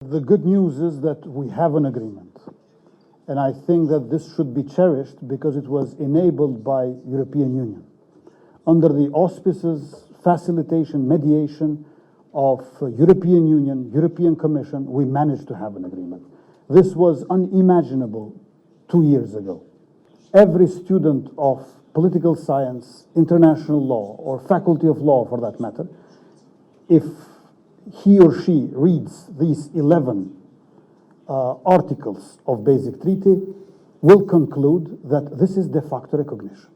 The good news is that we have an agreement. And I think that this should be cherished because it was enabled by European Union. Under the auspices, facilitation, mediation of European Union, European Commission, we managed to have an agreement. This was unimaginable 2 years ago. Every student of political science, international law, or faculty of law for that matter, if he or she reads these 11 articles of Basic Treaty, will conclude that this is de facto recognition.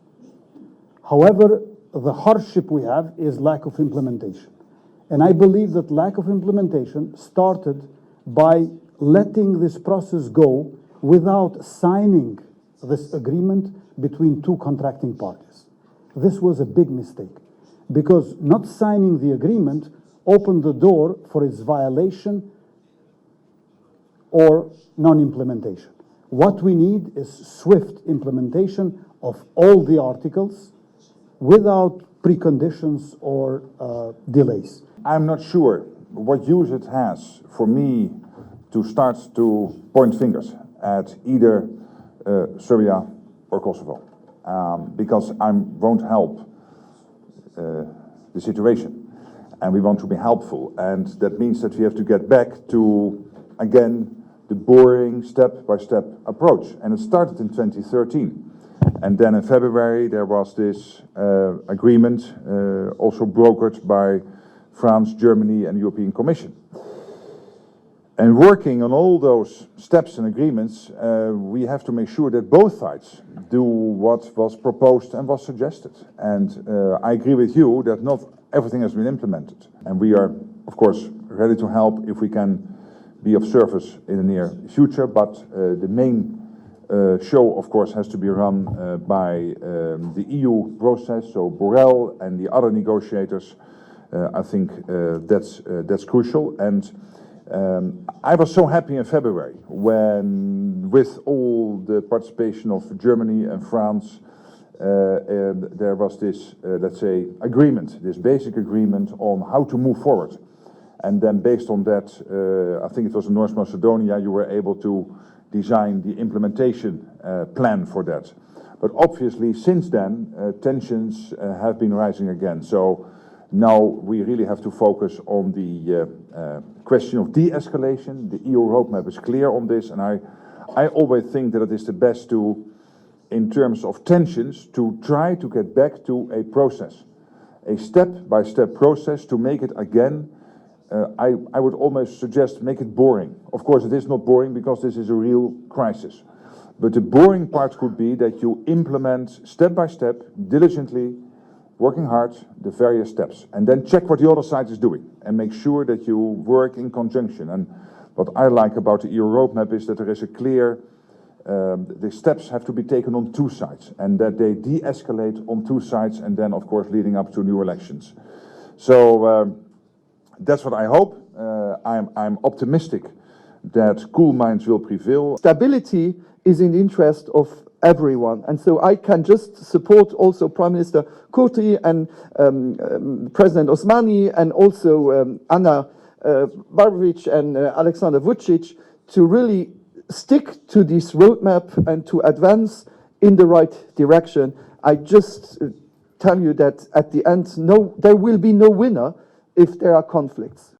However, the hardship we have is lack of implementation. And I believe that lack of implementation started by letting this process go without signing this agreement between two contracting parties. This was a big mistake because not signing the agreement opened the door for its violation or non-implementation. What we need is swift implementation of all the articles without preconditions or delays. I'm not sure what use it has for me to start to point fingers at either Serbia or Kosovo, because I won't help the situation. And we want to be helpful, and that means that we have to get back to, again, the boring step-by-step approach. And it started in 2013. And then in February there was this agreement, also brokered by France, Germany and the European Commission. And working on all those steps and agreements, we have to make sure that both sides do what was proposed and was suggested. And I agree with you that not everything has been implemented. And we are, of course, ready to help if we can be of service in the near future. But the main show, of course, has to be run by the EU process, so Borrell and the other negotiators. I think that's crucial. And I was so happy in February when, with all the participation of Germany and France, there was this, let's say, agreement, this basic agreement on how to move forward. And then based on that, I think it was in North Macedonia, you were able to design the implementation plan for that. But obviously, since then, tensions have been rising again. So now we really have to focus on the question of de-escalation. The EU roadmap is clear on this, and I always think that it is the best to, in terms of tensions, to try to get back to a process, a step-by-step process to make it again. I would almost suggest make it boring. Of course, it is not boring because this is a real crisis. But the boring part could be that you implement step by step, diligently, working hard, the various steps, and then check what the other side is doing and make sure that you work in conjunction. And what I like about the EU roadmap is that there is a clear, the steps have to be taken on two sides and that they de-escalate on two sides and then, of course, leading up to new elections. So that's what I hope. I'm optimistic that cool minds will prevail. Stability is in the interest of everyone, and so I can just support also Prime Minister Kurti and President Osmani and also Anna Barbovic and Alexander Vucic to really stick to this roadmap and to advance in the right direction. I just tell you that at the end, there will be no winner if there are conflicts.